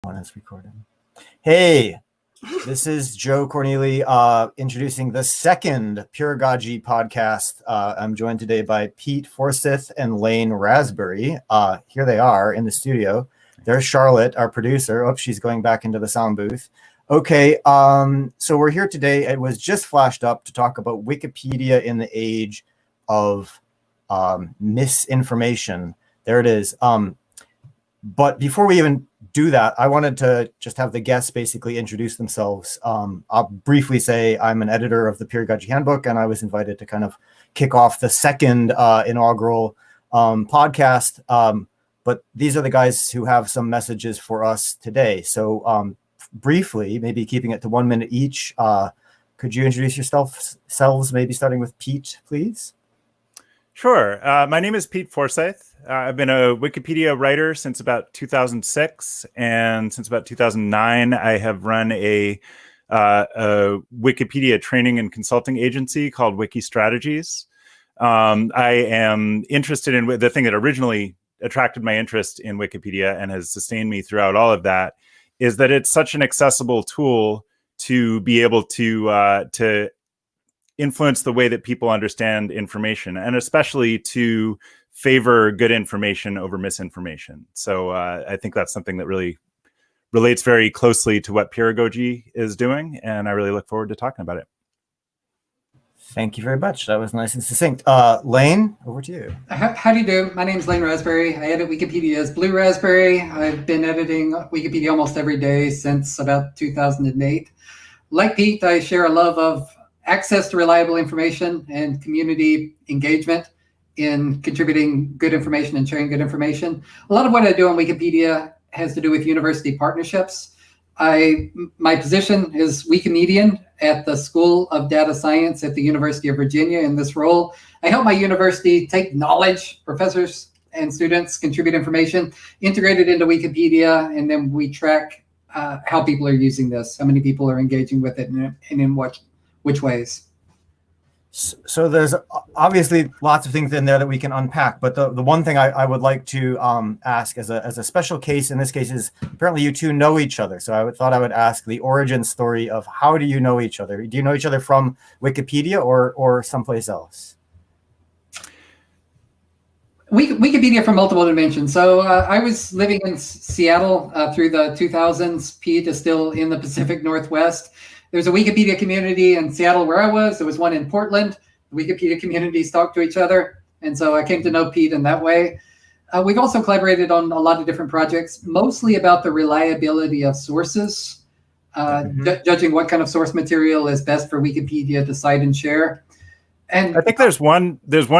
One is recorded. Hey, this is Joe Corneli introducing the second Peeragogy podcast. I'm joined today by Pete Forsyth and Lane Raspberry. Here they are in the studio. There's Charlotte, our producer. Oh, she's going back into the sound booth. Okay, so we're here today. It was just flashed up to talk about Wikipedia in the age of misinformation. There it is. But before we even do that, I wanted to just have the guests basically introduce themselves. I'll briefly say I'm an editor of the Peeragogy Handbook, and I was invited to kind of kick off the second inaugural podcast. But these are the guys who have some messages for us today. So briefly, maybe keeping it to 1 minute each, could you introduce yourselves, maybe starting with Pete, please? Sure. My name is Pete Forsyth. I've been a Wikipedia writer since about 2006, and since about 2009, I have run a Wikipedia training and consulting agency called Wikistrategies. I am interested in the thing that originally attracted my interest in Wikipedia and has sustained me throughout all of that is that it's such an accessible tool to be able to influence the way that people understand information, and especially to favor good information over misinformation. So I think that's something that really relates very closely to what Peeragogy is doing, and I really look forward to talking about it. Thank you very much. That was nice and succinct. Lane, over to you. How do you do? My name is Lane Raspberry. I edit Wikipedia's Blue Raspberry. I've been editing Wikipedia almost every day since about 2008. Like Pete, I share a love of access to reliable information and community engagement in contributing good information and sharing good information. A lot of what I do on Wikipedia has to do with university partnerships. My position is Wikimedian at the School of Data Science at the University of Virginia. In this role, I help my university take knowledge, professors and students contribute information, integrate it into Wikipedia, and then we track how people are using this, how many people are engaging with it, and in which ways. So there's obviously lots of things in there that we can unpack, but the one thing I would like to ask as a special case in this case is apparently you two know each other. So I thought I would ask the origin story of how do you know each other? Do you know each other from Wikipedia or someplace else? Wikipedia from multiple dimensions. So I was living in Seattle through the 2000s. Pete is still in the Pacific Northwest. There's a Wikipedia community in Seattle where I was. There was one in Portland. The Wikipedia communities talk to each other. And so I came to know Pete in that way. We've also collaborated on a lot of different projects, mostly about the reliability of sources, judging what kind of source material is best for Wikipedia to cite and share. And I think there's one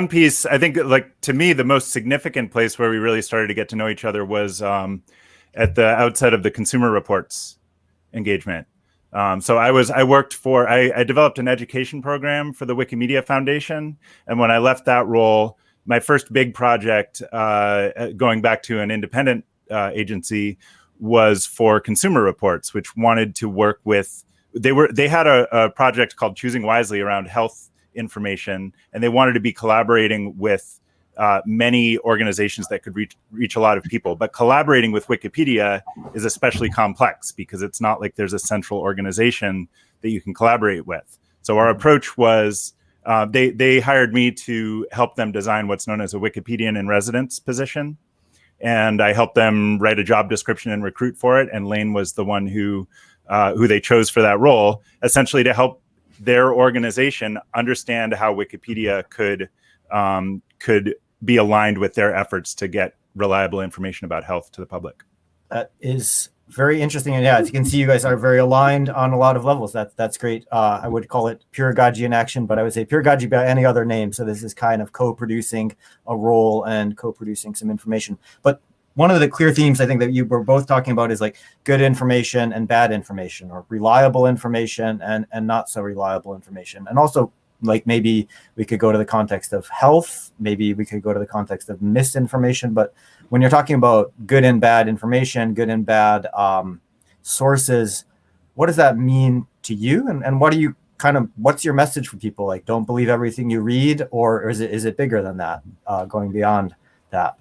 piece, I think, like, to me, the most significant place where we really started to get to know each other was at the outset of the Consumer Reports engagement. So I developed an education program for the Wikimedia Foundation. And when I left that role, my first big project, going back to an independent agency, was for Consumer Reports, which wanted to work with, they had a project called Choosing Wisely around health information, and they wanted to be collaborating with many organizations that could reach a lot of people. But collaborating with Wikipedia is especially complex because it's not like there's a central organization that you can collaborate with. So our approach was they hired me to help them design what's known as a Wikipedian in residence position. And I helped them write a job description and recruit for it. And Lane was the one who they chose for that role, essentially to help their organization understand how Wikipedia could be aligned with their efforts to get reliable information about health to the public. That is very interesting. And yeah, as you can see, you guys are very aligned on a lot of levels. That's great. I would call it Peeragogy in action, but I would say Peeragogy by any other name. So this is kind of co-producing a role and co-producing some information. But one of the clear themes I think that you were both talking about is like good information and bad information, or reliable information and not so reliable information. And also, like, maybe we could go to the context of health, maybe we could go to the context of misinformation. But when you're talking about good and bad information, good and bad sources, what does that mean to you? And what do you what's your message for people? Like, don't believe everything you read, or is it bigger than that, going beyond that?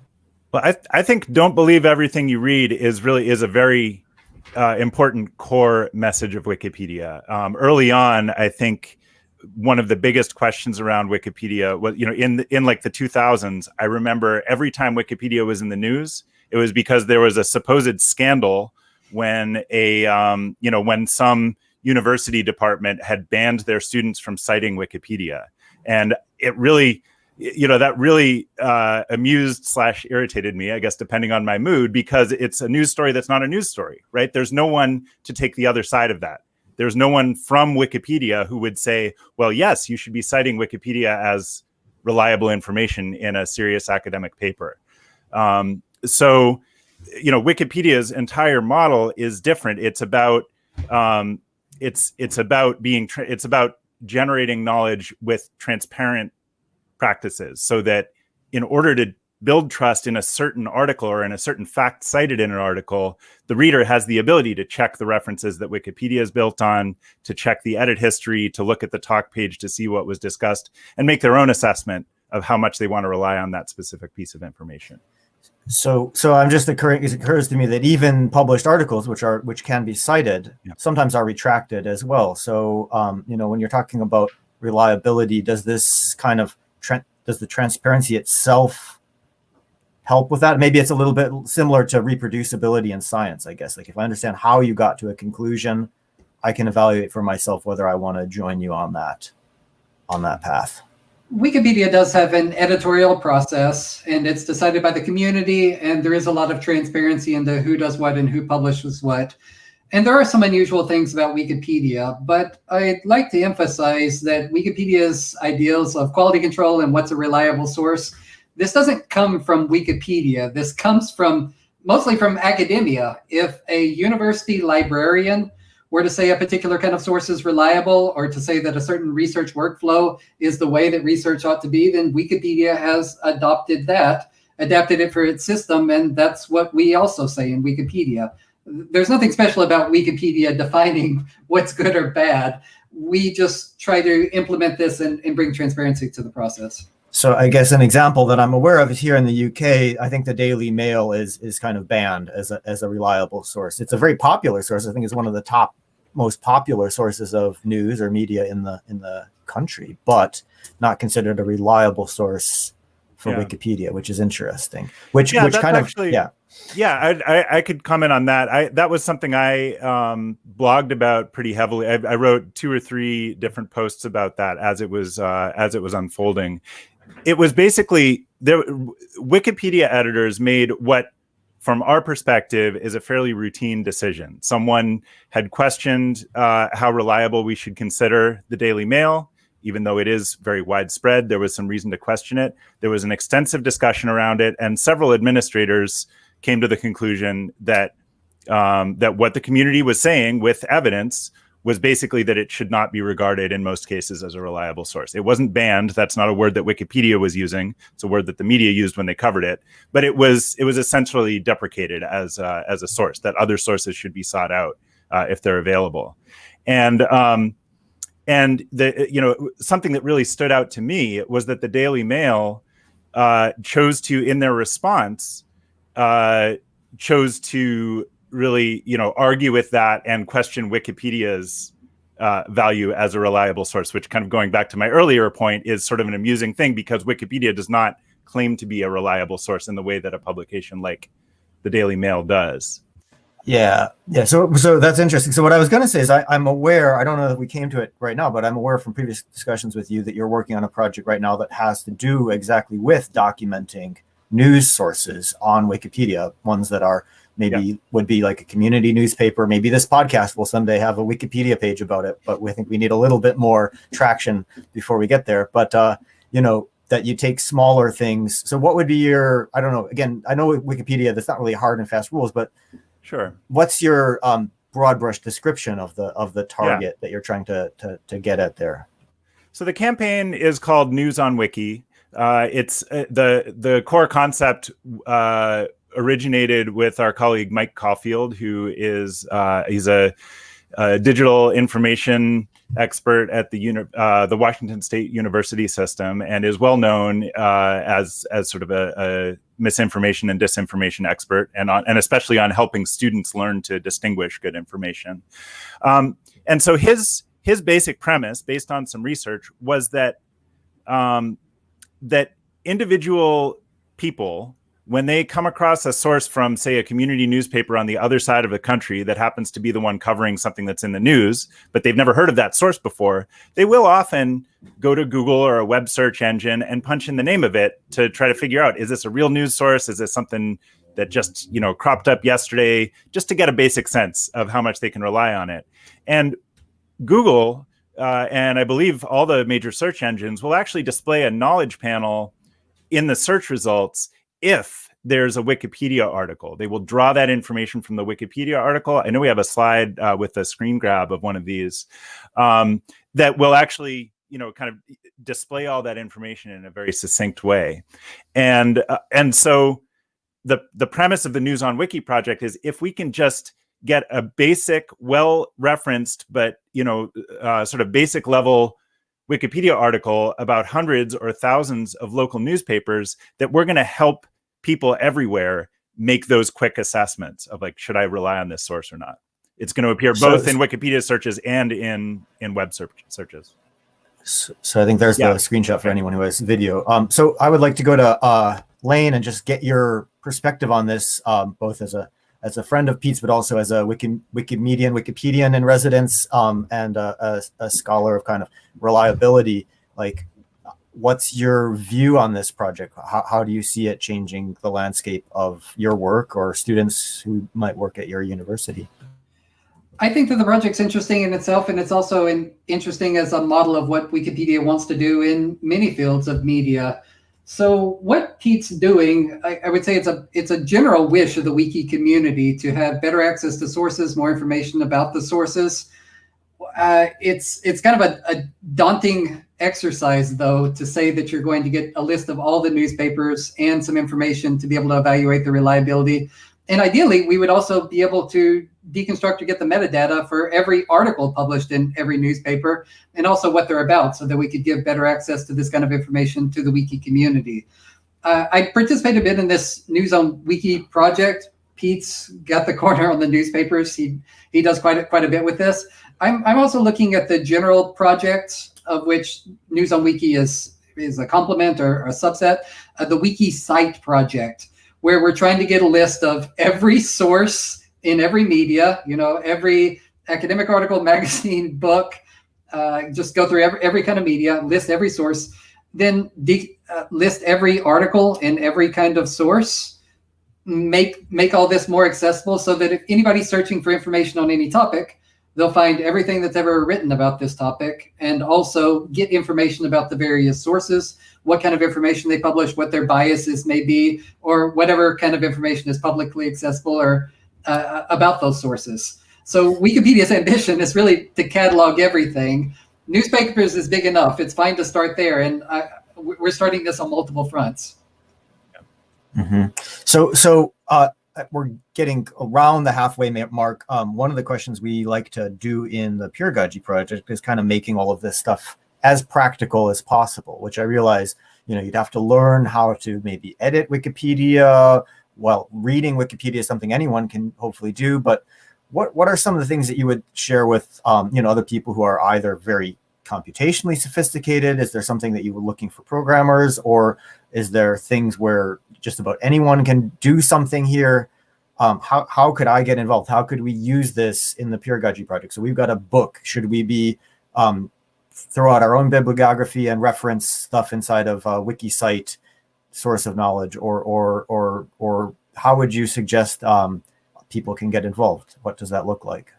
Well, I think don't believe everything you read is a very important core message of Wikipedia. Early on, I think one of the biggest questions around Wikipedia was, in like the 2000s, I remember every time Wikipedia was in the news, it was because there was a supposed scandal when when some university department had banned their students from citing Wikipedia. And it really, that really amused/irritated me, I guess, depending on my mood, because it's a news story that's not a news story, right? There's no one to take the other side of that. There's no one from Wikipedia who would say, well, yes, you should be citing Wikipedia as reliable information in a serious academic paper. So Wikipedia's entire model is different. It's about it's about generating knowledge with transparent practices, so that in order to build trust in a certain article or in a certain fact cited in an article, the reader has the ability to check the references that Wikipedia is built on, to check the edit history, to look at the talk page to see what was discussed, and make their own assessment of how much they want to rely on that specific piece of information. So I'm just it occurs to me that even published articles, which can be cited, sometimes are retracted as well. So when you're talking about reliability, does this kind of does the transparency itself help with that? Maybe it's a little bit similar to reproducibility in science, I guess. Like if I understand how you got to a conclusion, I can evaluate for myself whether I want to join you on that path. Wikipedia does have an editorial process, and it's decided by the community, and there is a lot of transparency into who does what and who publishes what. And there are some unusual things about Wikipedia, but I'd like to emphasize that Wikipedia's ideals of quality control and what's a reliable source, this doesn't come from Wikipedia. This comes mostly from academia. If a university librarian were to say a particular kind of source is reliable, or to say that a certain research workflow is the way that research ought to be, then Wikipedia has adapted it for its system, and that's what we also say in Wikipedia. There's nothing special about Wikipedia defining what's good or bad. We just try to implement this and bring transparency to the process. So I guess an example that I'm aware of is here in the UK. I think the Daily Mail is kind of banned as a reliable source. It's a very popular source. I think it's one of the top most popular sources of news or media in the country, but not considered a reliable source for Wikipedia, which is interesting. Which kind of I could comment on that. That was something I blogged about pretty heavily. I wrote 2 or 3 different posts about that as it was unfolding. It was basically Wikipedia editors made what, from our perspective, is a fairly routine decision. Someone had questioned how reliable we should consider the Daily Mail, even though it is very widespread. There was some reason to question it. There was an extensive discussion around it, and several administrators came to the conclusion that what the community was saying with evidence was basically that it should not be regarded in most cases as a reliable source. It wasn't banned. That's not a word that Wikipedia was using. It's a word that the media used when they covered it. But it was essentially deprecated as a source, that other sources should be sought out if they're available. And something that really stood out to me was that the Daily Mail chose to, in their response, chose to really, argue with that and question Wikipedia's value as a reliable source, which, kind of going back to my earlier point, is sort of an amusing thing, because Wikipedia does not claim to be a reliable source in the way that a publication like the Daily Mail does. Yeah. So that's interesting. So what I was going to say is I'm aware, I don't know that we came to it right now, but I'm aware from previous discussions with you that you're working on a project right now that has to do exactly with documenting news sources on Wikipedia, ones that are would be like a community newspaper. Maybe this podcast will someday have a Wikipedia page about it, but we think we need a little bit more traction before we get there. But, that you take smaller things. So what would be your, I don't know, again, I know Wikipedia, there's not really hard and fast rules, but sure. What's your broad brush description of the target that you're trying to get at there? So the campaign is called News on Wiki. It's the core concept originated with our colleague Mike Caulfield, who is he's a digital information expert at the Washington State University system, and is well known as sort of a misinformation and disinformation expert, and especially on helping students learn to distinguish good information. And so his basic premise, based on some research, was that that individual people, when they come across a source from, say, a community newspaper on the other side of the country that happens to be the one covering something that's in the news, but they've never heard of that source before, they will often go to Google or a web search engine and punch in the name of it to try to figure out, is this a real news source? Is this something that just, cropped up yesterday, just to get a basic sense of how much they can rely on it. And Google, and I believe all the major search engines, will actually display a knowledge panel in the search results if there's a Wikipedia article. They will draw that information from the Wikipedia article. I know we have a slide with a screen grab of one of these that will actually, kind of display all that information in a very succinct way. And so the premise of the News on Wiki project is, if we can just get a basic, well-referenced, but sort of basic level Wikipedia article about hundreds or thousands of local newspapers, that we're going to help people everywhere make those quick assessments of, like, should I rely on this source or not? It's going to appear both in Wikipedia searches and in web searches. So I think there's the screenshot for anyone who has video. So I would like to go to Lane and just get your perspective on this, both as a friend of Pete's, but also as a Wikipedian in residence, and a scholar of kind of reliability. Like, what's your view on this project? How do you see it changing the landscape of your work or students who might work at your university? I think that the project's interesting in itself, and it's also interesting as a model of what Wikipedia wants to do in many fields of media. So what Pete's doing, I would say it's a general wish of the wiki community to have better access to sources, more information about the sources. It's kind of a daunting exercise, though, to say that you're going to get a list of all the newspapers and some information to be able to evaluate the reliability. And ideally, we would also be able to deconstruct or get the metadata for every article published in every newspaper, and also what they're about, so that we could give better access to this kind of information to the wiki community. I participated a bit in this News on Wiki project. Pete's got the corner on the newspapers. He does quite a bit with this. I'm also looking at the general project, of which News on Wiki is a complement or a subset, the Wiki Site project, where we're trying to get a list of every source in every media, every academic article, magazine, book, just go through every kind of media, list every source, then list every article in every kind of source, make all this more accessible, so that if anybody's searching for information on any topic, they'll find everything that's ever written about this topic, and also get information about the various sources, what kind of information they publish, what their biases may be, or whatever kind of information is publicly accessible or about those sources. So Wikipedia's ambition is really to catalog everything. Newspapers is big enough. It's fine to start there. And we're starting this on multiple fronts. Mm-hmm. So we're getting around the halfway mark. One of the questions we like to do in the Peeragogy project is kind of making all of this stuff as practical as possible, which I realize, you'd have to learn how to maybe edit Wikipedia. Well, reading Wikipedia is something anyone can hopefully do, but what are some of the things that you would share with other people who are either very computationally sophisticated? Is there something that you were looking for programmers, or is there things where just about anyone can do something here? How could I get involved? How could we use this in the Peeragogy project? So we've got a book. Should we be throw out our own bibliography and reference stuff inside of a wiki site source of knowledge, or how would you suggest people can get involved? What does that look like?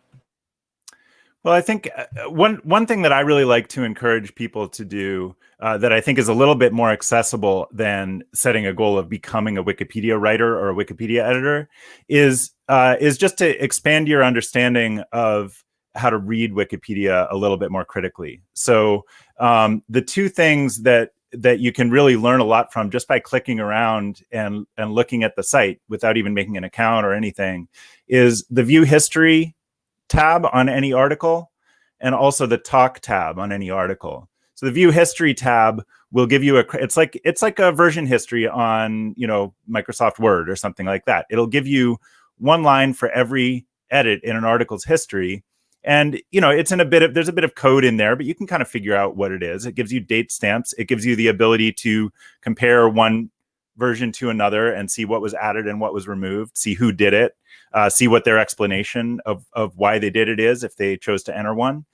Well, I think one thing that I really like to encourage people to do that I think is a little bit more accessible than setting a goal of becoming a Wikipedia writer or a Wikipedia editor is just to expand your understanding of how to read Wikipedia a little bit more critically. So the two things that you can really learn a lot from just by clicking around and looking at the site without even making an account or anything is the view history tab on any article and also the talk tab on any article. So the view history tab will give you it's like a version history on, Microsoft Word or something like that. It'll give you one line for every edit in an article's history. And, there's a bit of code in there, but you can kind of figure out what it is. It gives you date stamps. It gives you the ability to compare one version to another and see what was added and what was removed, see who did it, see what their explanation of why they did it is, if they chose to enter one.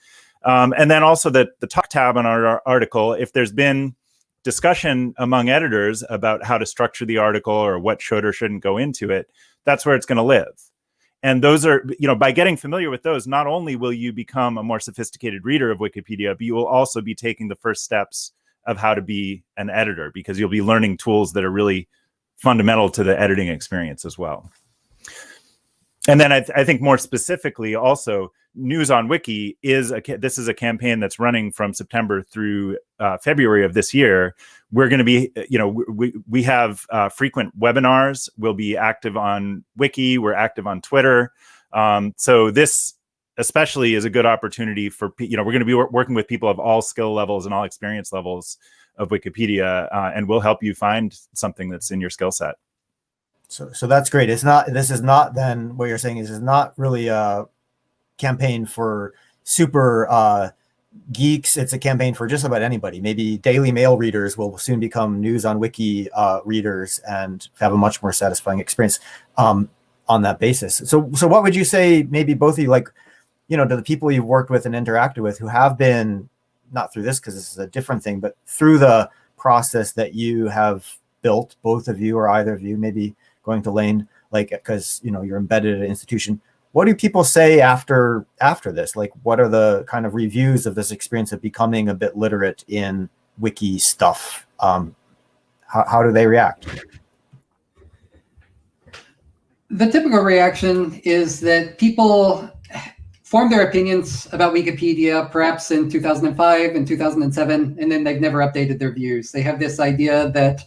And then also the talk tab on our article, if there's been discussion among editors about how to structure the article or what should or shouldn't go into it, that's where it's going to live. And those are, by getting familiar with those, not only will you become a more sophisticated reader of Wikipedia, but you will also be taking the first steps of how to be an editor, because you'll be learning tools that are really fundamental to the editing experience as well. And then I think more specifically also, News on Wiki this is a campaign that's running from September through February of this year. We're going to be, we have frequent webinars. We'll be active on Wiki. We're active on Twitter. So this especially is a good opportunity for, we're going to be working with people of all skill levels and all experience levels of Wikipedia, and we'll help you find something that's in your skill set. So that's great. This is not then what you're saying is not really a campaign for super geeks. It's a campaign for just about anybody. Maybe Daily Mail readers will soon become News on Wiki readers and have a much more satisfying experience on that basis. So what would you say, maybe both of you, to the people you've worked with and interacted with who have been, not through this because this is a different thing, but through the process that you have built, both of you or either of you, maybe going to Lane, because you're embedded at an institution. What do people say after this? What are the kind of reviews of this experience of becoming a bit literate in wiki stuff? How do they react? The typical reaction is that people form their opinions about Wikipedia perhaps in 2005 and 2007, and then they've never updated their views. They have this idea that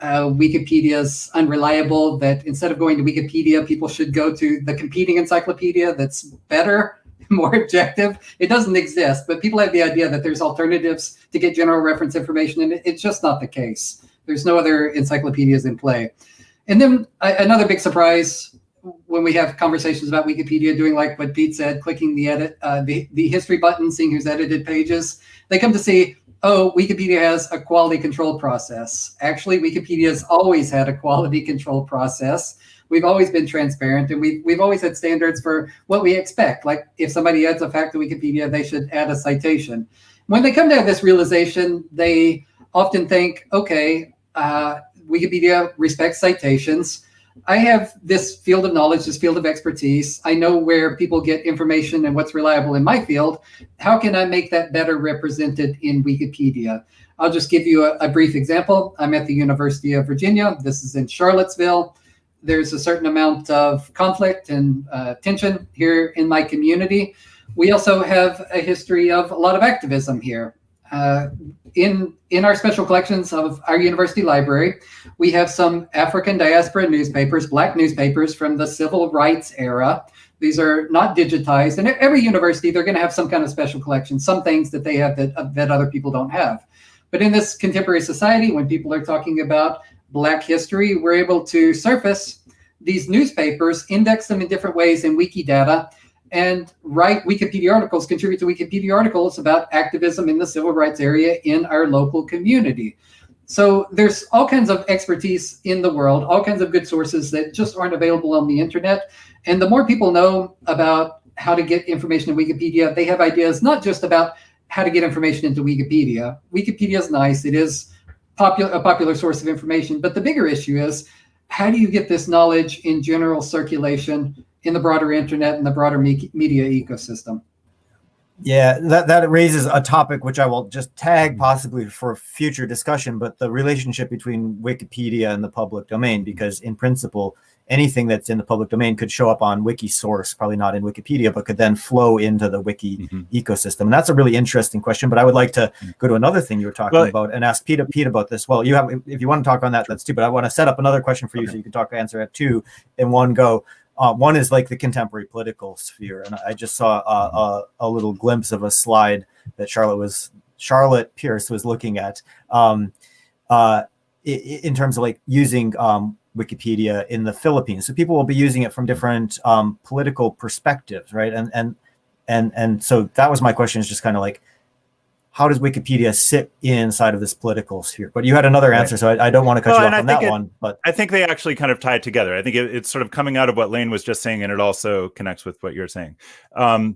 Wikipedia is unreliable, that instead of going to Wikipedia, people should go to the competing encyclopedia that's better, more objective. It doesn't exist, but people have the idea that there's alternatives to get general reference information, and it's just not the case. There's no other encyclopedias in play. And then another big surprise when we have conversations about Wikipedia, doing like what Pete said, clicking the history button, seeing who's edited pages, they come to see, oh, Wikipedia has a quality control process. Actually, Wikipedia has always had a quality control process. We've always been transparent, and we've always had standards for what we expect. Like if somebody adds a fact to Wikipedia, they should add a citation. When they come to this realization, they often think, okay, Wikipedia respects citations. I have this field of knowledge, this field of expertise. I know where people get information and what's reliable in my field. How can I make that better represented in Wikipedia? I'll just give you a brief example. I'm at the University of Virginia. This is in Charlottesville. There's a certain amount of conflict and tension here in my community. We also have a history of a lot of activism here. In our special collections of our university library, we have some African diaspora newspapers, Black newspapers from the civil rights era. These are not digitized, and at every university, they're going to have some kind of special collection, some things that they have that other people don't have. But in this contemporary society, when people are talking about Black history, we're able to surface these newspapers, index them in different ways in Wikidata, and write Wikipedia articles, contribute to Wikipedia articles about activism in the civil rights area in our local community. So there's all kinds of expertise in the world, all kinds of good sources that just aren't available on the internet. And the more people know about how to get information in Wikipedia, they have ideas not just about how to get information into Wikipedia. Wikipedia is nice. It is a popular source of information. But the bigger issue is, how do you get this knowledge in general circulation in the broader internet and the broader media ecosystem? Yeah, that raises a topic which I will just tag possibly for future discussion, but the relationship between Wikipedia and the public domain, because in principle, anything that's in the public domain could show up on Wikisource, probably not in Wikipedia, but could then flow into the Wiki ecosystem. And that's a really interesting question, but I would like to go to another thing you were talking about and ask Pete about this. Well, if you want to talk on that, that's too, but I want to set up another question for you so you can answer it too in one go. One is like the contemporary political sphere, and I just saw a little glimpse of a slide that Charlotte Pierce was looking at, in terms of like using Wikipedia in the Philippines. So people will be using it from different political perspectives, right? And so that was my question, is just kind of like, how does Wikipedia sit inside of this political sphere? But you had another answer, so I don't want to cut you off on that one. But I think they actually kind of tie it together. I think it's sort of coming out of what Lane was just saying, and it also connects with what you're saying. I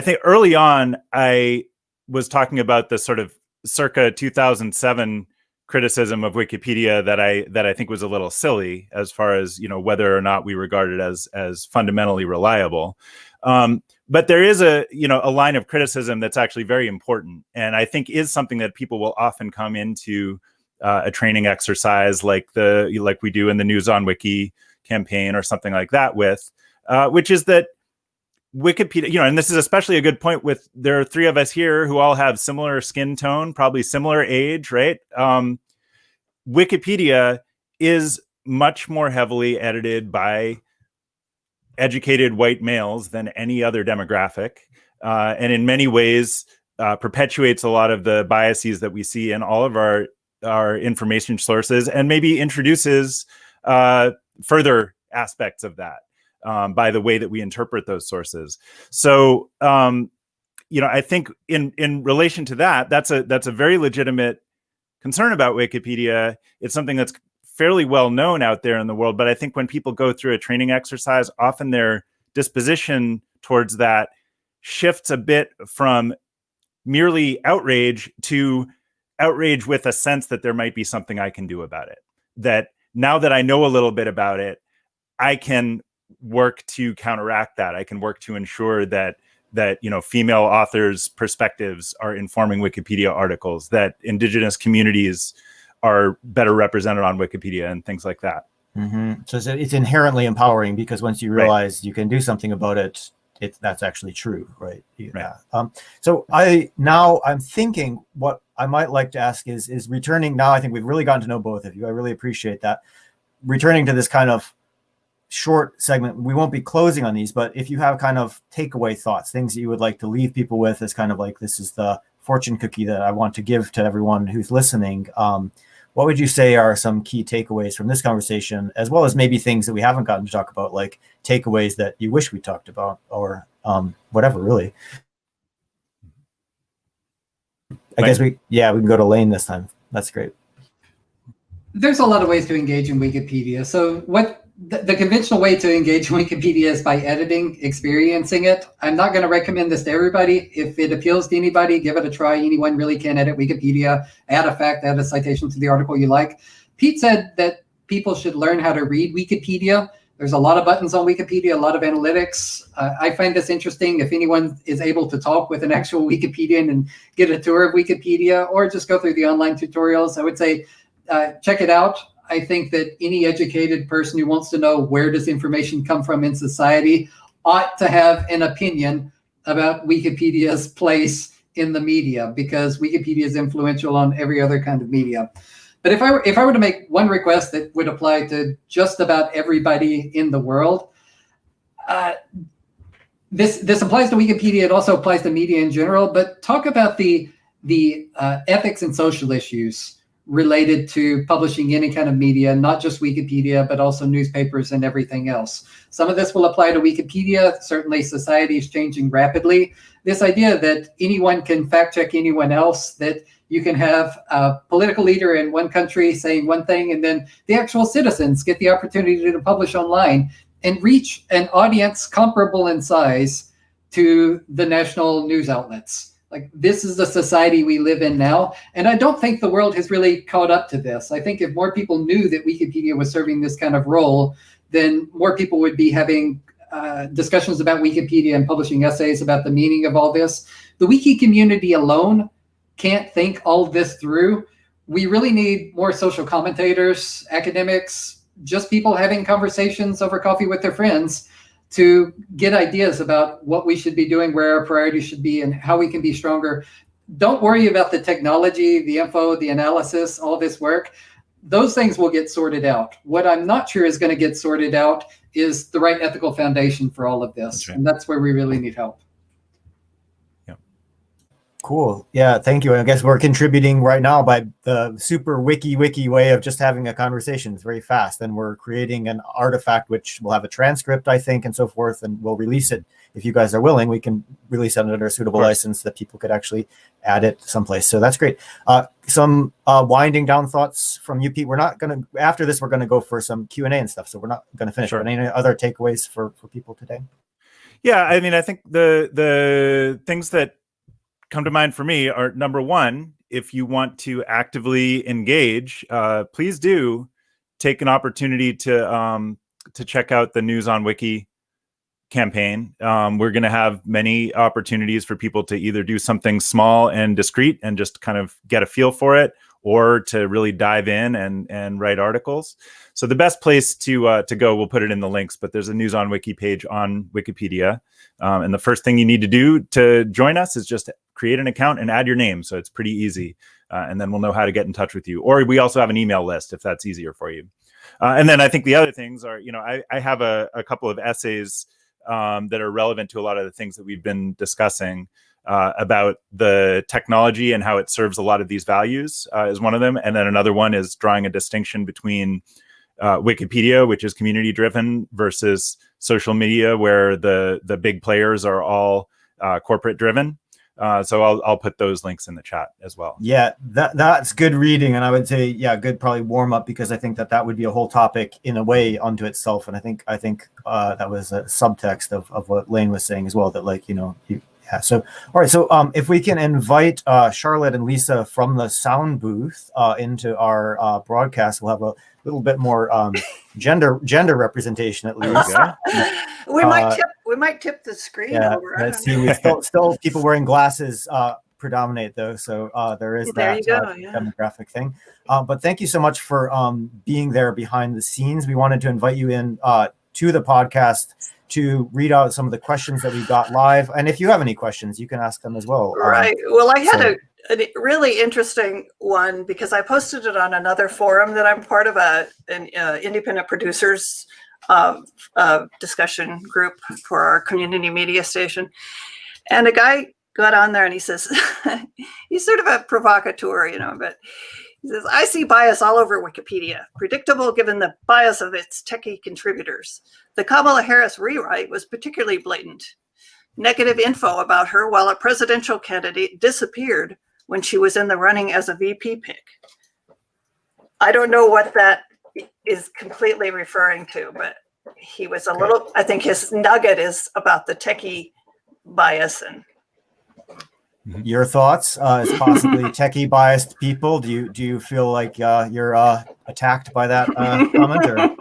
think early on, I was talking about the sort of circa 2007 criticism of Wikipedia that I think was a little silly, as far as whether or not we regard it as fundamentally reliable. But there is a line of criticism that's actually very important, and I think is something that people will often come into a training exercise like we do in the News on Wiki campaign or something like that with, which is that Wikipedia, and this is especially a good point with, there are three of us here who all have similar skin tone, probably similar age, right? Wikipedia is much more heavily edited by educated white males than any other demographic, and in many ways perpetuates a lot of the biases that we see in all of our information sources, and maybe introduces further aspects of that by the way that we interpret those sources. So I think in relation to that, that's a very legitimate concern about Wikipedia. It's something that's fairly well known out there in the world, but I think when people go through a training exercise, often their disposition towards that shifts a bit from merely outrage to outrage with a sense that there might be something I can do about it. That now that I know a little bit about it, I can work to counteract that. I can work to ensure that female authors' perspectives are informing Wikipedia articles, that Indigenous communities are better represented on Wikipedia, and things like that. Mm-hmm. So it's inherently empowering, because once you realize you can do something about it, that's actually true, right? Yeah. So I'm thinking what I might like to ask is returning now. I think we've really gotten to know both of you. I really appreciate that. Returning to this kind of short segment, we won't be closing on these, but if you have kind of takeaway thoughts, things that you would like to leave people with, as kind of like, this is the fortune cookie that I want to give to everyone who's listening. What would you say are some key takeaways from this conversation, as well as maybe things that we haven't gotten to talk about, like takeaways that you wish we talked about, or whatever, really? I guess we can go to Lane this time. That's great. There's a lot of ways to engage in Wikipedia. So the conventional way to engage in Wikipedia is by editing, experiencing it. I'm not going to recommend this to everybody. If it appeals to anybody, give it a try. Anyone really can edit Wikipedia, add a fact, add a citation to the article you like. Pete said that people should learn how to read Wikipedia. There's a lot of buttons on Wikipedia, a lot of analytics. I find this interesting. If anyone is able to talk with an actual Wikipedian and get a tour of Wikipedia, or just go through the online tutorials, I would say check it out. I think that any educated person who wants to know where does information come from in society ought to have an opinion about Wikipedia's place in the media, because Wikipedia is influential on every other kind of media. But if I were to make one request that would apply to just about everybody in the world, this applies to Wikipedia. It also applies to media in general. But talk about the ethics and social issues related to publishing any kind of media, not just Wikipedia, but also newspapers and everything else. Some of this will apply to Wikipedia. Certainly, society is changing rapidly. This idea that anyone can fact check anyone else, that you can have a political leader in one country saying one thing, and then the actual citizens get the opportunity to publish online and reach an audience comparable in size to the national news outlets. Like, this is the society we live in now. And I don't think the world has really caught up to this. I think if more people knew that Wikipedia was serving this kind of role, then more people would be having discussions about Wikipedia and publishing essays about the meaning of all this. The wiki community alone can't think all this through. We really need more social commentators, academics, just people having conversations over coffee with their friends to get ideas about what we should be doing, where our priorities should be, and how we can be stronger. Don't worry about the technology, the info, the analysis, all this work. those things will get sorted out. What I'm not sure is going to get sorted out is the right ethical foundation for all of this. And that's where we really need help. Cool. Yeah, thank you. I guess we're contributing right now by the super wiki way of just having a conversation. It's very fast. And we're creating an artifact which will have a transcript, I think, and so forth, and we'll release it. If you guys are willing, we can release it under a suitable license that people could actually add it someplace. So that's great. Some winding down thoughts from you, Pete. We're not going to, after this, we're going to go for some Q&A and stuff. So we're not going to finish. But any other takeaways for people today? Yeah, I mean, I think the things that come to mind for me are, number one, if you want to actively engage, please do take an opportunity to check out the News on Wiki campaign. We're going to have many opportunities for people to either do something small and discreet and just kind of get a feel for it, or to really dive in and write articles. So the best place to go, we'll put it in the links, but there's a News on Wiki page on Wikipedia. And the first thing you need to do to join us is just create an account and add your name. So it's pretty easy. And then we'll know how to get in touch with you. Or we also have an email list if that's easier for you. And then I think the other things are, I have a couple of essays that are relevant to a lot of the things that we've been discussing about the technology and how it serves a lot of these values is one of them. And then another one is drawing a distinction between Wikipedia, which is community driven, versus social media, where the big players are all corporate driven. So I'll put those links in the chat as well. Yeah, that's good reading. And I would say, yeah, good probably warm up, because I think that would be a whole topic in a way unto itself. And I think that was a subtext of what Lane was saying as well, that yeah. So, all right. So if we can invite Charlotte and Lisa from the sound booth into our broadcast, we'll have a little bit more gender representation at least. We might tip the screen over. Let's see. We still people wearing glasses predominate though, so there is that demographic thing. But thank you so much for being there behind the scenes. We wanted to invite you in to the podcast to read out some of the questions that we got live, and if you have any questions, you can ask them as well. Right. Well, I had a really interesting one because I posted it on another forum that I'm part of, an independent producers discussion group for our community media station. And a guy got on there and he says, he's sort of a provocateur, but he says, I see bias all over Wikipedia, predictable given the bias of its techie contributors. The Kamala Harris rewrite was particularly blatant. Negative info about her while a presidential candidate disappeared when she was in the running as a VP pick. I don't know what that is completely referring to, but he was a little, I think his nugget is about the techie bias. And your thoughts as possibly techie biased people? Do you feel like you're attacked by that comment? Or?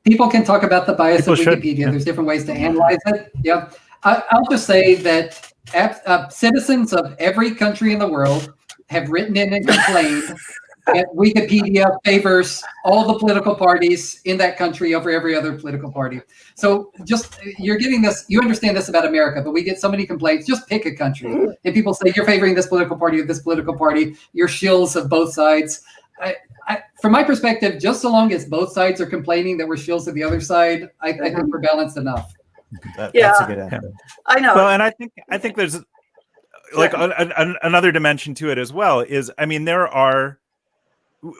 People can talk about the bias of Wikipedia. There's different ways to analyze it. Yeah, I'll just say that citizens of every country in the world have written in and complained that Wikipedia favors all the political parties in that country over every other political party. So just, you're getting this, you understand this about America, but we get so many complaints. Just pick a country. And people say, you're favoring this political party or this political party. You're shills of both sides. From my perspective, just so long as both sides are complaining that we're shills of the other side, I think we're balanced enough. That's a good answer. I know. Well, and I think there's like another dimension to it as well. Is, I mean,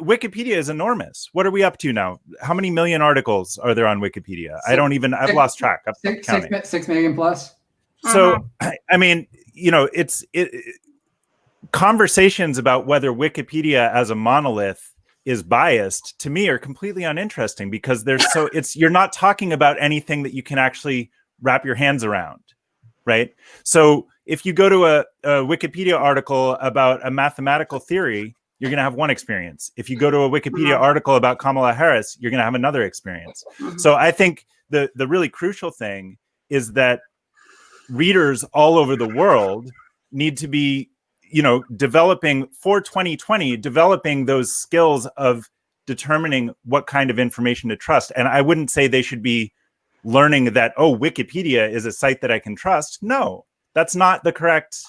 Wikipedia is enormous. What are we up to now? How many million articles are there on Wikipedia? I've lost track. 6 million plus. So, I mean, conversations about whether Wikipedia as a monolith is biased, to me, are completely uninteresting, because you're not talking about anything that you can actually wrap your hands around, right? So if you go to a Wikipedia article about a mathematical theory, you're going to have one experience. If you go to a Wikipedia article about Kamala Harris, you're going to have another experience. So I think the really crucial thing is that readers all over the world need to be, developing for 2020, developing those skills of determining what kind of information to trust. And I wouldn't say they should be learning that, Wikipedia is a site that I can trust. No, that's not the correct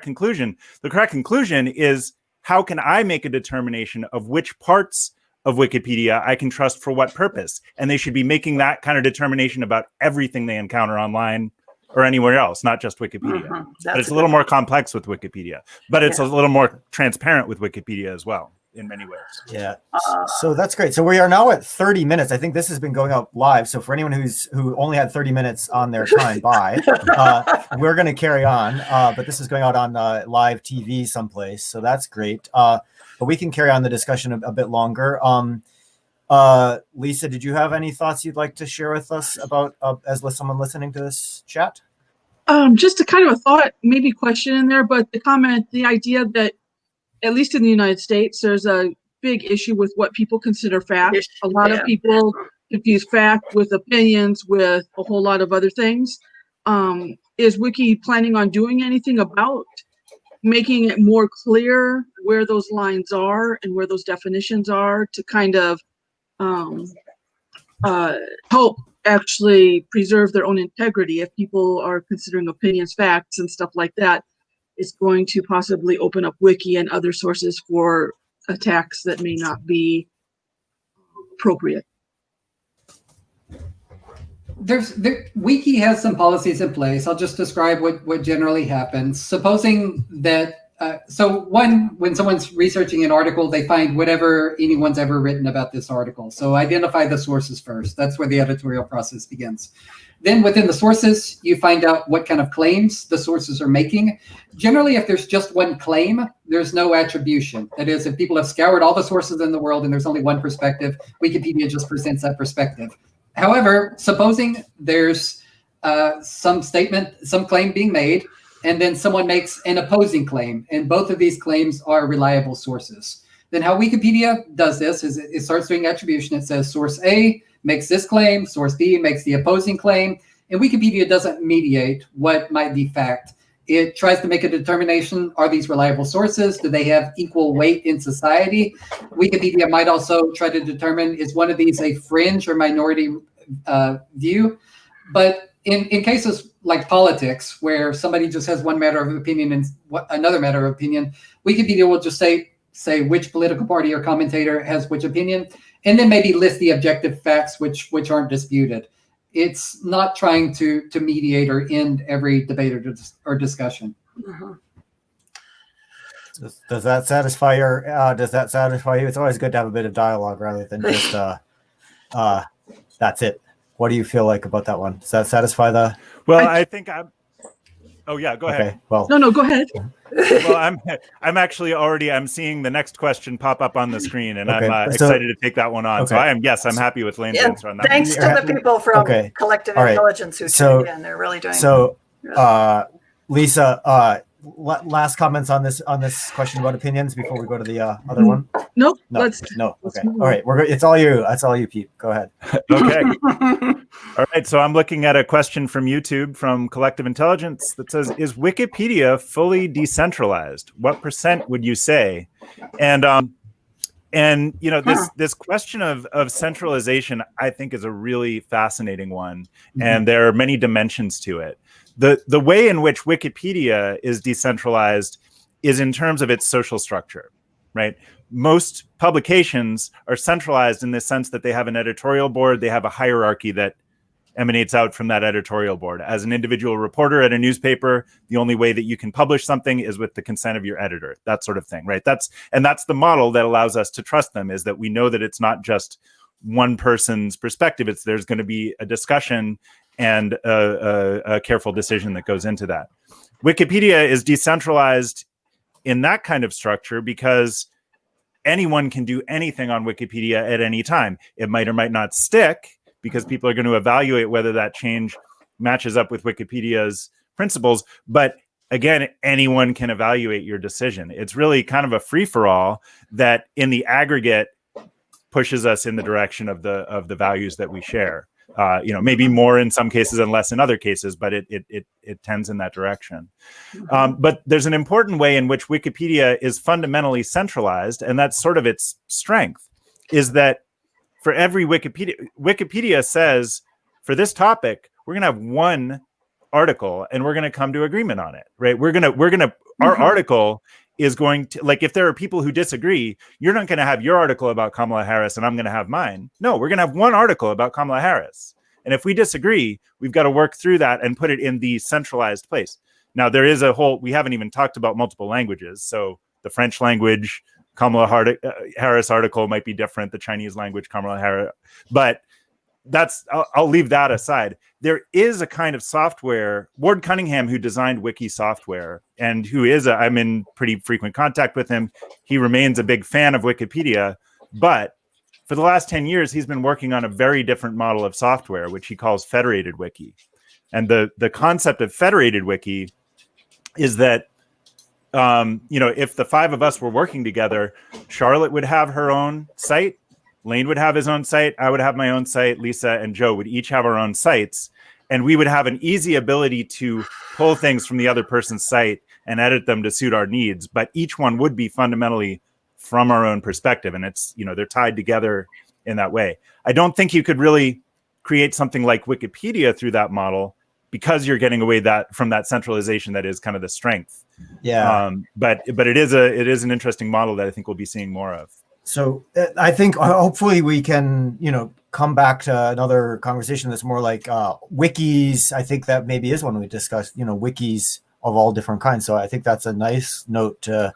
conclusion. The correct conclusion is, how can I make a determination of which parts of Wikipedia I can trust for what purpose? And they should be making that kind of determination about everything they encounter online or anywhere else, not just Wikipedia. But it's a little more complex with Wikipedia, but it's a little more transparent with Wikipedia as well in many ways. Yeah. So that's great. So we are now at 30 minutes. I think this has been going out live. So for anyone who only had 30 minutes on their time we're going to carry on. But this is going out on live TV someplace. So that's great. But we can carry on the discussion a bit longer. Lisa, did you have any thoughts you'd like to share with us about as someone listening to this chat? Just a kind of a thought, maybe question in there, but the idea that at least in the United States, there's a big issue with what people consider fact. A lot of people confuse fact with opinions, with a whole lot of other things. Is Wiki planning on doing anything about making it more clear where those lines are and where those definitions are to kind of help actually preserve their own integrity? If people are considering opinions facts and stuff like that, it's going to possibly open up Wiki and other sources for attacks that may not be appropriate. Wiki has some policies in place. I'll just describe what generally happens. Supposing that, when someone's researching an article, they find whatever anyone's ever written about this article. So identify the sources first. That's where the editorial process begins. Then within the sources, you find out what kind of claims the sources are making. Generally, if there's just one claim, there's no attribution. That is, if people have scoured all the sources in the world and there's only one perspective, Wikipedia just presents that perspective. However, supposing there's some claim being made, and then someone makes an opposing claim, and both of these claims are reliable sources. Then how Wikipedia does this is it starts doing attribution. It says source A makes this claim, source B makes the opposing claim, and Wikipedia doesn't mediate what might be fact. It tries to make a determination, are these reliable sources? Do they have equal weight in society? Wikipedia might also try to determine, is one of these a fringe or minority view? But in cases like politics, where somebody just has one matter of opinion and another matter of opinion, Wikipedia will just say which political party or commentator has which opinion, and then maybe list the objective facts which aren't disputed. It's not trying to mediate or end every debate or discussion. Mm-hmm. Does that satisfy your? Does that satisfy you? It's always good to have a bit of dialogue rather than just that's it. What do you feel like about that one? Does that satisfy the? Well, I think I'm. Oh yeah, go ahead. Okay. Well, No, go ahead. Well, I'm actually I'm seeing the next question pop up on the screen, and Okay, I'm excited to take that one on. So I'm happy with Lane's answer on that. Thanks to the people from Collective All right. Intelligence who tuned in. They're really doing. So, Lisa, last comments on this question about opinions before we go to the other one. Nope. No. Let's Okay. All right. It's all you. That's all you, Pete. Go ahead. Okay. All right. So I'm looking at a question from YouTube from Collective Intelligence that says, "Is Wikipedia fully decentralized? What % would you say?" And you know, this question of centralization, I think, is a really fascinating one, and there are many dimensions to it. The way in which Wikipedia is decentralized is in terms of its social structure, right? Most publications are centralized in the sense that they have an editorial board, they have a hierarchy that emanates out from that editorial board. As an individual reporter at a newspaper, the only way that you can publish something is with the consent of your editor, that sort of thing, right? That's the model that allows us to trust them, is that we know that it's not just one person's perspective. There's going to be a discussion and a careful decision that goes into that. Wikipedia is decentralized in that kind of structure because anyone can do anything on Wikipedia at any time. It might or might not stick because people are going to evaluate whether that change matches up with Wikipedia's principles. But again, anyone can evaluate your decision. It's really kind of a free-for-all that in the aggregate pushes us in the direction of the values that we share. Maybe more in some cases and less in other cases, but it tends in that direction. But there's an important way in which Wikipedia is fundamentally centralized, and that's sort of its strength, is that for every Wikipedia says, for this topic, we're going to have one article and we're going to come to agreement on it, right? Our article is going to, like, if there are people who disagree, you're not going to have your article about Kamala Harris and I'm going to have mine. No, we're going to have one article about Kamala Harris. And if we disagree, we've got to work through that and put it in the centralized place. Now, there is we haven't even talked about multiple languages. So the French language Kamala Harris article might be different. The Chinese language Kamala Harris, but I'll leave that aside. There is a kind of software, Ward Cunningham, who designed Wiki software and who I'm in pretty frequent contact with him. He remains a big fan of Wikipedia, but for the last 10 years, he's been working on a very different model of software, which he calls federated wiki. And the concept of federated wiki is that, if the five of us were working together, Charlotte would have her own site, Lane would have his own site, I would have my own site, Lisa and Joe would each have our own sites, and we would have an easy ability to pull things from the other person's site and edit them to suit our needs. But each one would be fundamentally from our own perspective, and it's, they're tied together in that way. I don't think you could really create something like Wikipedia through that model, because you're getting away from that centralization that is kind of the strength. Yeah. But it is an interesting model that I think we'll be seeing more of. So I think hopefully we can, come back to another conversation that's more like wikis. I think that maybe is one we discussed, wikis of all different kinds. So I think that's a nice note to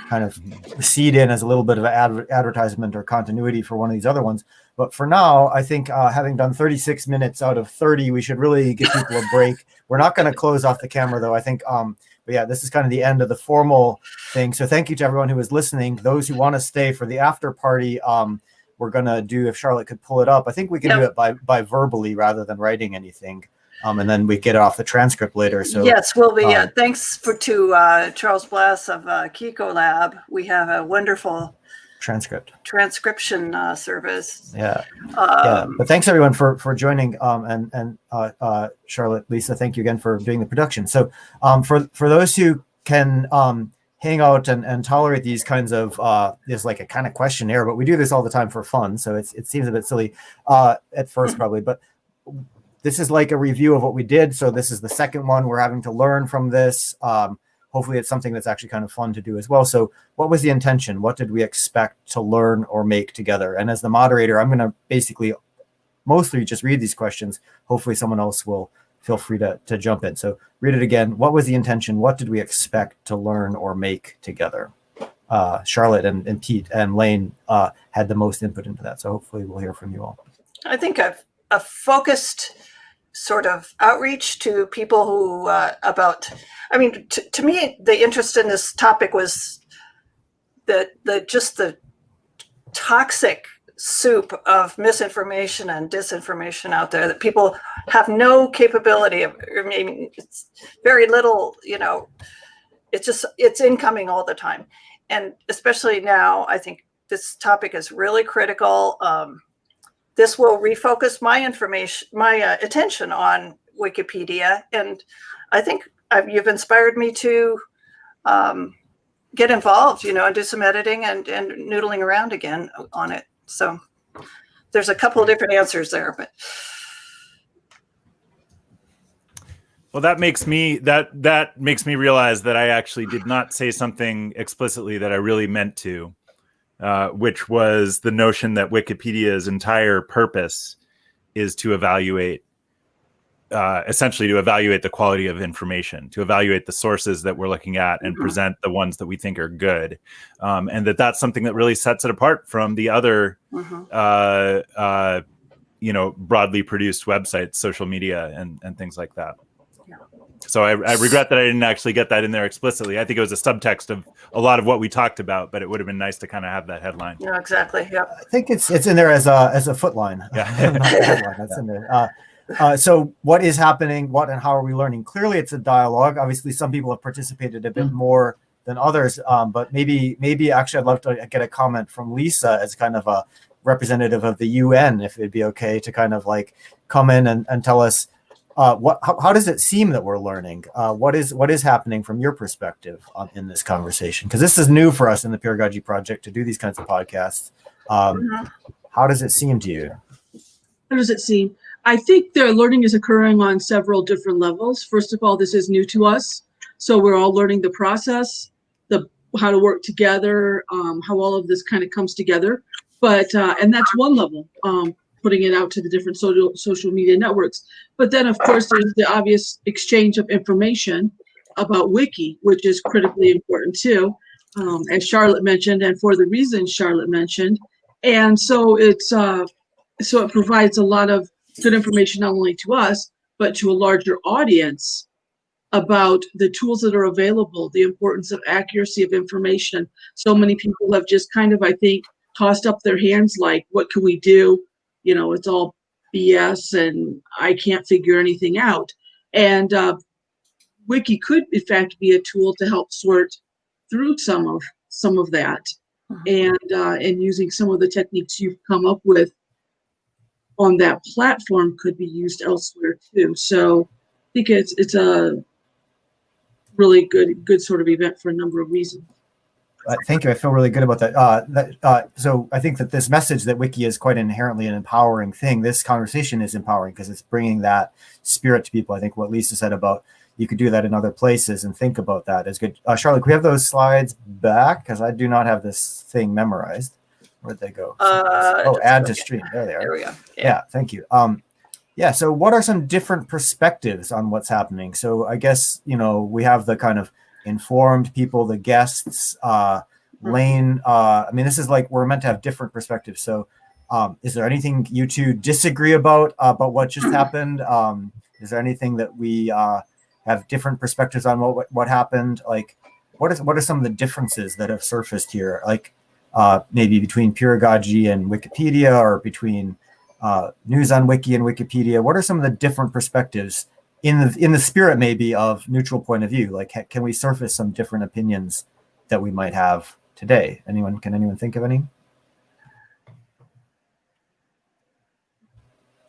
kind of seed in as a little bit of an advertisement or continuity for one of these other ones. But for now, I think having done 36 minutes out of 30, we should really give people a break. We're not going to close off the camera, though. I think, but yeah, this is kind of the end of the formal thing. So thank you to everyone who was listening. Those who want to stay for the after party, we're going to do, if Charlotte could pull it up, I think we can do it by verbally rather than writing anything. And then we get it off the transcript later. So yes, we'll be. Thanks to Charles Blass of Kiko Lab. We have a wonderful transcription service. Yeah. But thanks everyone for joining. And Charlotte, Lisa, thank you again for doing the production. So for those who can hang out and tolerate these kinds of there's like a kind of questionnaire, but we do this all the time for fun. So it seems a bit silly at first probably, but this is like a review of what we did. So this is the second one. We're having to learn from this. Hopefully it's something that's actually kind of fun to do as well. So what was the intention? What did we expect to learn or make together? And as the moderator, I'm going to basically mostly just read these questions. Hopefully someone else will feel free to jump in. So read it again. What was the intention? What did we expect to learn or make together? Charlotte and Pete and Lane had the most input into that. So hopefully we'll hear from you all. I think a focused sort of outreach to people who to me, the interest in this topic was the toxic soup of misinformation and disinformation out there that people have no capability of. It's very little, it's incoming all the time. And especially now, I think this topic is really critical. This will refocus my attention on Wikipedia, and I think you've inspired me to get involved, and do some editing and noodling around again on it. So there's a couple of different answers there, but. Well, that makes me realize that I actually did not say something explicitly that I really meant to. Which was the notion that Wikipedia's entire purpose is to evaluate, essentially to evaluate the quality of information, to evaluate the sources that we're looking at and present the ones that we think are good. And that's something that really sets it apart from the other, broadly produced websites, social media, and things like that. So I regret that I didn't actually get that in there explicitly. I think it was a subtext of a lot of what we talked about, but it would have been nice to kind of have that headline. Yeah, exactly. Yeah. I think it's in there as a footline. Yeah. Not the headline. That's in there. So what is happening? What and how are we learning? Clearly, it's a dialogue. Obviously, some people have participated a bit more than others, but maybe actually I'd love to get a comment from Lisa as kind of a representative of the UN, if it'd be okay to kind of like come in and tell us how does it seem that we're learning? What is happening from your perspective in this conversation? Because this is new for us in the Peeragogy project to do these kinds of podcasts. How does it seem to you? How does it seem? I think the learning is occurring on several different levels. First of all, this is new to us. So we're all learning the process. how to work together, how all of this kind of comes together. But and that's one level, putting it out to the different social media networks. But then, of course, there's the obvious exchange of information about Wiki, which is critically important too, as Charlotte mentioned, and for the reasons Charlotte mentioned. And so it provides a lot of good information not only to us, but to a larger audience about the tools that are available, the importance of accuracy of information. So many people have just kind of, I think, tossed up their hands like, what can we do? You know, it's all BS and I can't figure anything out. And Wiki could, in fact, be a tool to help sort through some of that. And using some of the techniques you've come up with on that platform could be used elsewhere too. So I think it's a really good sort of event for a number of reasons. Thank you. I feel really good about that. So I think that this message that Wiki is quite inherently an empowering thing. This conversation is empowering because it's bringing that spirit to people. I think what Lisa said about you could do that in other places and think about that is good. Charlotte, can we have those slides back? Because I do not have this thing memorized. Where'd they go? Add to stream. There they are. There we go. Yeah, thank you. So what are some different perspectives on what's happening? So I guess, we have the kind of informed people, the guests, Lane. I mean, this is like we're meant to have different perspectives. So is there anything you two disagree about what just happened? Is there anything that we have different perspectives on what happened? Like, what are some of the differences that have surfaced here? Like maybe between Peeragogy and Wikipedia, or between News on Wiki and Wikipedia. What are some of the different perspectives in the spirit maybe of neutral point of view? Like, can we surface some different opinions that we might have today? Can anyone think of any?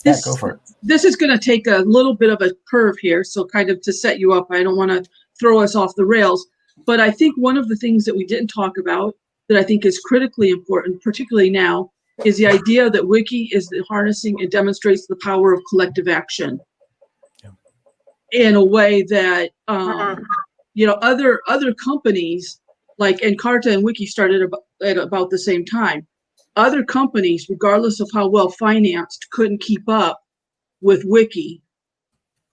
Go for it. This is going to take a little bit of a curve here, so kind of to set you up. I don't want to throw us off the rails, but I think one of the things that we didn't talk about that I think is critically important, particularly now, is the idea that Wiki is harnessing and demonstrates the power of collective action in a way that other companies like Encarta and Wiki started at about the same time. Other companies, regardless of how well financed, couldn't keep up with Wiki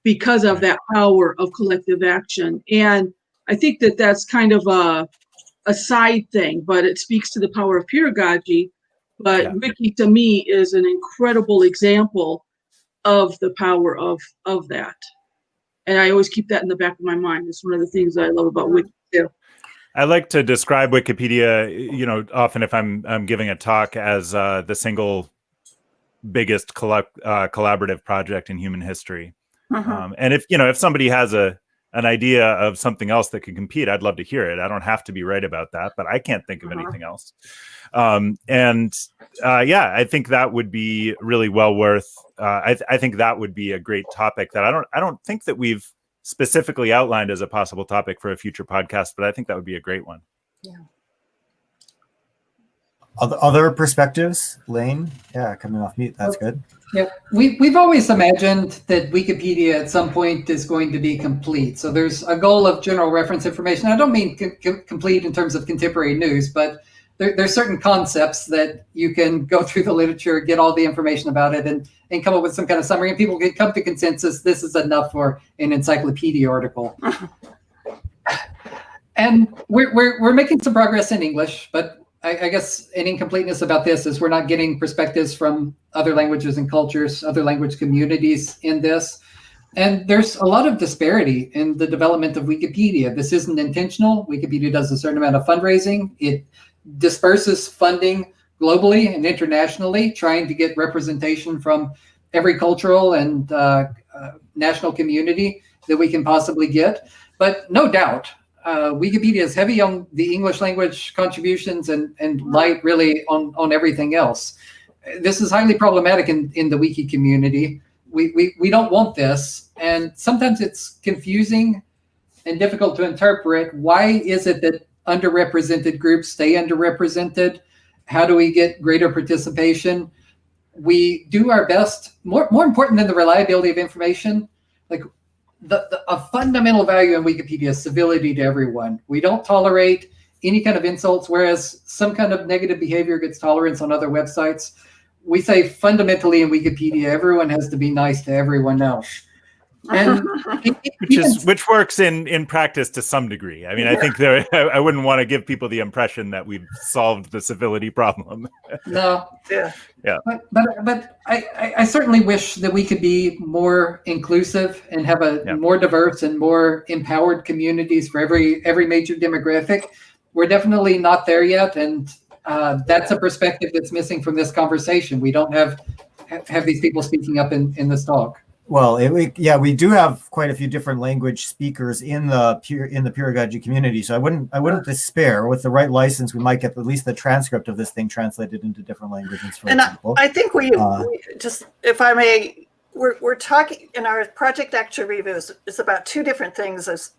because of that power of collective action. And I think that that's kind of a side thing, but it speaks to the power of peeragogy. But Wiki, to me, is an incredible example of the power of that. And I always keep that in the back of my mind. It's one of the things that I love about Wiki too. I like to describe Wikipedia, often if I'm giving a talk, as the single biggest collaborative project in human history. And if somebody has an idea of something else that could compete, I'd love to hear it. I don't have to be right about that, but I can't think of anything else. I think that would be really well worth. I think that would be a great topic that I don't think that we've specifically outlined as a possible topic for a future podcast, but I think that would be a great one. Yeah. Other perspectives, Lane? Yeah, coming off mute. That's good. Yeah, we've always imagined that Wikipedia at some point is going to be complete. So there's a goal of general reference information. I don't mean complete in terms of contemporary news, but there's certain concepts that you can go through the literature, get all the information about it, and come up with some kind of summary, and people can come to consensus. This is enough for an encyclopedia article. And we're making some progress in English, but I guess an incompleteness about this is we're not getting perspectives from other languages and cultures, other language communities in this. And there's a lot of disparity in the development of Wikipedia. This isn't intentional. Wikipedia does a certain amount of fundraising. It disperses funding globally and internationally, trying to get representation from every cultural and national community that we can possibly get. But no doubt, Wikipedia is heavy on the English language contributions and light really on everything else. This is highly problematic in the wiki community. We don't want this, and sometimes it's confusing and difficult to interpret. Why is it that underrepresented groups stay underrepresented? How do we get greater participation? We do our best. More important than the reliability of information, like a fundamental value in Wikipedia is civility to everyone. We don't tolerate any kind of insults, whereas some kind of negative behavior gets tolerance on other websites. We say fundamentally in Wikipedia, everyone has to be nice to everyone else. And which works in practice to some degree. I mean, I think I wouldn't want to give people the impression that we've solved the civility problem. No. Yeah. But I certainly wish that we could be more inclusive and have a more diverse and more empowered communities for every major demographic. We're definitely not there yet, and that's a perspective that's missing from this conversation. We don't have these people speaking up in this talk. Well, we do have quite a few different language speakers in the Peeragogy community, so I wouldn't despair. With the right license, we might get at least the transcript of this thing translated into different languages. For example, I think we just, if I may, we're talking in our project action reviews. It's about two different things, as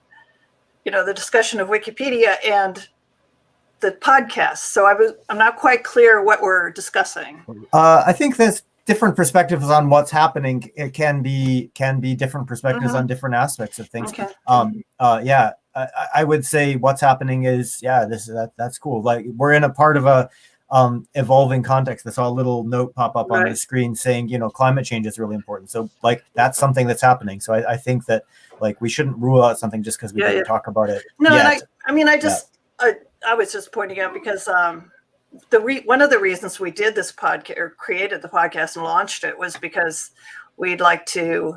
the discussion of Wikipedia and the podcast. So I'm not quite clear what we're discussing. I think there's different perspectives on what's happening. It can be different perspectives on different aspects of things. Okay. I would say what's happening is that's cool. Like, we're in a part of a evolving context. I saw a little note pop up on the screen saying, climate change is really important. So like, that's something that's happening. So I think that, like, we shouldn't rule out something just because we didn't talk about it. No, yet. And I was just pointing out because one of the reasons we did this podcast or created the podcast and launched it was because we'd like to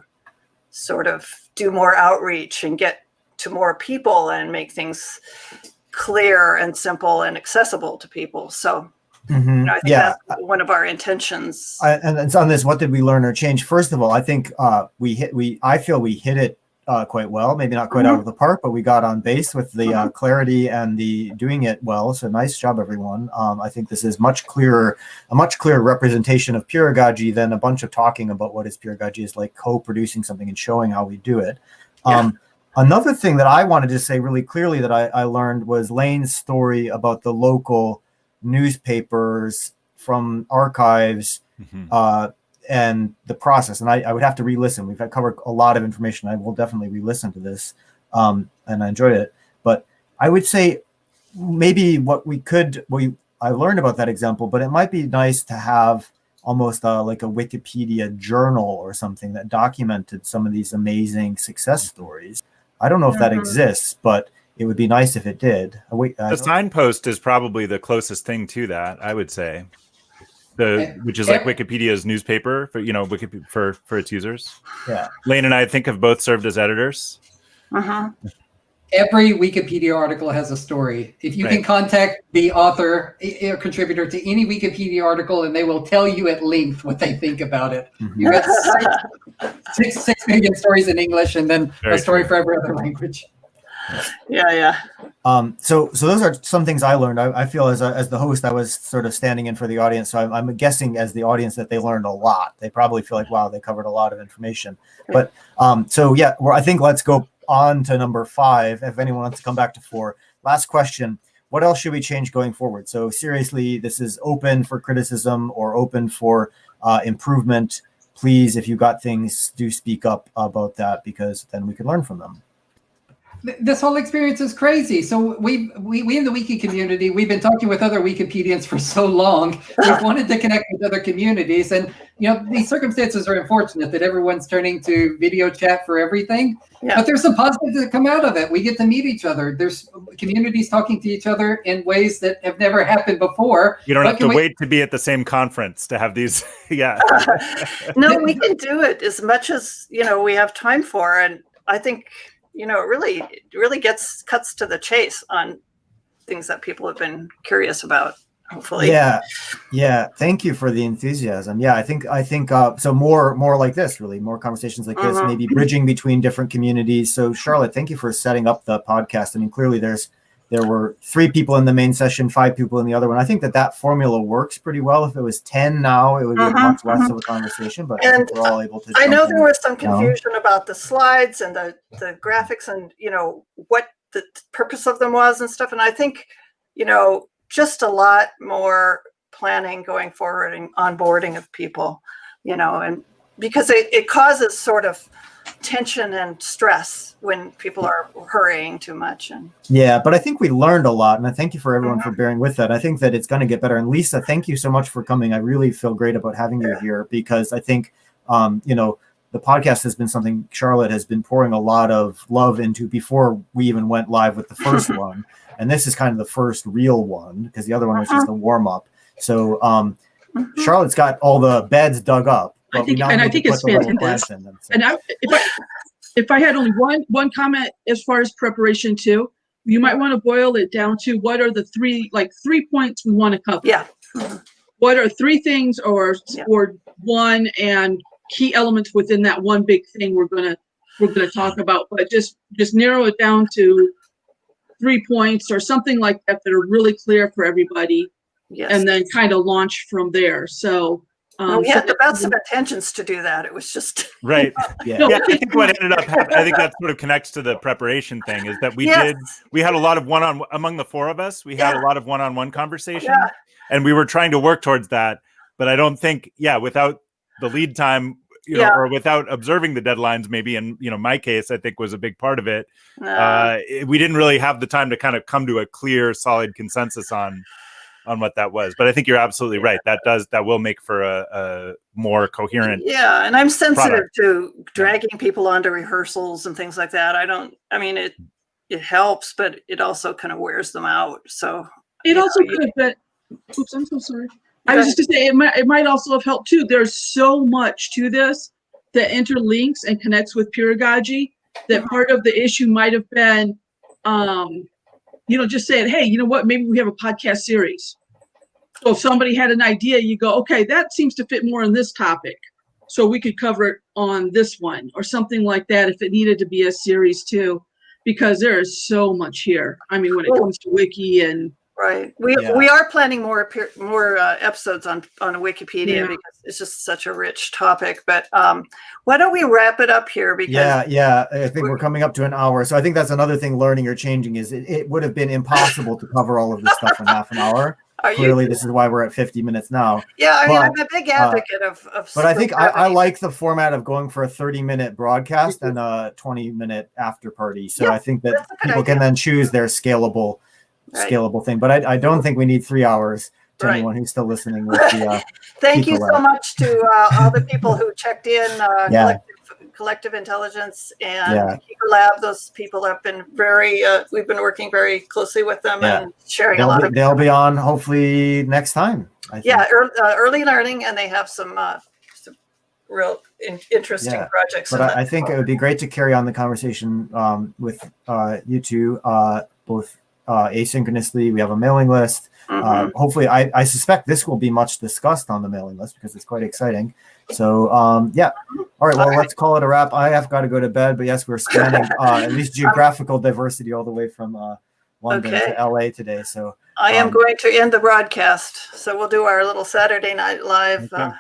sort of do more outreach and get to more people and make things clear and simple and accessible to people. So I think that's one of our intentions. And it's on this, what did we learn or change? First of all, I think I feel we hit it quite well, maybe not quite out of the park, but we got on base with the clarity and the doing it well. So nice job, everyone. I think this is a much clearer representation of Peeragogy than a bunch of talking about what is Peeragogy, is like co-producing something and showing how we do it. Another thing that I wanted to say really clearly that I learned was Lane's story about the local newspapers from archives and the process. And I would have to re-listen. We've covered a lot of information. I will definitely re-listen to this, and I enjoyed it. But I would say maybe I learned about that example, but it might be nice to have almost like a Wikipedia journal or something that documented some of these amazing success stories. I don't know if that exists, but it would be nice if it did. The signpost is probably the closest thing to that, I would say. Which is like Wikipedia's newspaper for for its users. Yeah. Lane and I think have both served as editors. Every Wikipedia article has a story. If you can contact the author or contributor to any Wikipedia article, and they will tell you at length what they think about it. You got 6 million stories in English, and then a story for every other language. So those are some things I learned. I feel as the host, I was sort of standing in for the audience. So I'm guessing as the audience that they learned a lot. They probably feel like, wow, they covered a lot of information. But I think let's go on to number 5. If anyone wants to come back to 4. Last question. What else should we change going forward? So seriously, this is open for criticism or open for improvement. Please, if you got things, do speak up about that, because then we can learn from them. This whole experience is crazy. So we in the Wiki community, we've been talking with other Wikipedians for so long. We've wanted to connect with other communities, and these circumstances are unfortunate that everyone's turning to video chat for everything. But there's some positives that come out of it. We get to meet each other. There's communities talking to each other in ways that have never happened before. You don't have to wait to be at the same conference to have these. No, we can do it as much as we have time for, and I think. It really cuts to the chase on things that people have been curious about, hopefully. Yeah. Thank you for the enthusiasm. Yeah, I think so more like this, really, more conversations like this, maybe bridging between different communities. So Charlotte, thank you for setting up the podcast. I mean, clearly there were 3 people in the main session, 5 people in the other one. I think that formula works pretty well. If it was 10 now, it would be much less of a conversation, but I think we're all able to. I know there was some confusion about the slides and the graphics and, what the purpose of them was and stuff. And I think, just a lot more planning going forward and onboarding of people, and because it causes sort of tension and stress when people are hurrying too much. And yeah, but I think we learned a lot, and I thank you for everyone for bearing with that. I think that it's going to get better. And Lisa, thank you so much for coming. I really feel great about having you here, because I think, the podcast has been something Charlotte has been pouring a lot of love into before we even went live with the first one. And this is kind of the first real one, because the other one was just a warm up. So Charlotte's got all the beds dug up. I think it's fantastic. And if I had only one comment as far as preparation too, you might want to boil it down to what are the three points we want to cover. Yeah. What are three things or one, and key elements within that one big thing we're gonna talk about, but just narrow it down to 3 points or something like that are really clear for everybody. Yes. And then kind of launch from there. So we had the best of intentions to do that. It was just right. Yeah. I think what ended up happening, I think that sort of connects to the preparation thing, is that we had a lot of among the four of us, we had a lot of one-on-one conversation, and we were trying to work towards that. But I don't think, without the lead time, or without observing the deadlines, maybe in my case, I think was a big part of it. We didn't really have the time to kind of come to a clear, solid consensus on what that was. But I think you're absolutely right. That will make for a more coherent. Yeah, and I'm sensitive to dragging people onto rehearsals and things like that. It helps, but it also kind of wears them out. So it also could have been. Oops, I'm so sorry. I was just going to say, it might also have helped too. There's so much to this that interlinks and connects with Peeragogy that part of the issue might have been, just saying, hey, you know what, maybe we have a podcast series. So if somebody had an idea, you go, okay, that seems to fit more in this topic. So we could cover it on this one or something like that if it needed to be a series too, because there is so much here. I mean, when it comes to Wiki and right. We are planning more episodes on Wikipedia because it's just such a rich topic. But why don't we wrap it up here? Because I think we're coming up to an hour. So I think that's another thing learning or changing is it would have been impossible to cover all of this stuff in half an hour. Clearly, this is why we're at 50 minutes now. Yeah, I'm a big advocate of but I think I like the format of going for a 30-minute broadcast and a 20-minute after party. So I think that people can then choose their scalable thing, but I don't think we need 3 hours to anyone who's still listening with the thank you so much to all the people who checked in, collective intelligence and Keeper Lab. Those people have been we've been working very closely with them and sharing a lot of they'll be on hopefully next time, I think. Early learning, and they have some real interesting projects. But I think it would be great to carry on the conversation with you two, both asynchronously. We have a mailing list. Hopefully, I suspect this will be much discussed on the mailing list because it's quite exciting. So, all right. Well, let's call it a wrap. I have got to go to bed, but yes, we're spanning at least geographical diversity all the way from London to LA today. So I am going to end the broadcast. So we'll do our little Saturday Night Live. Like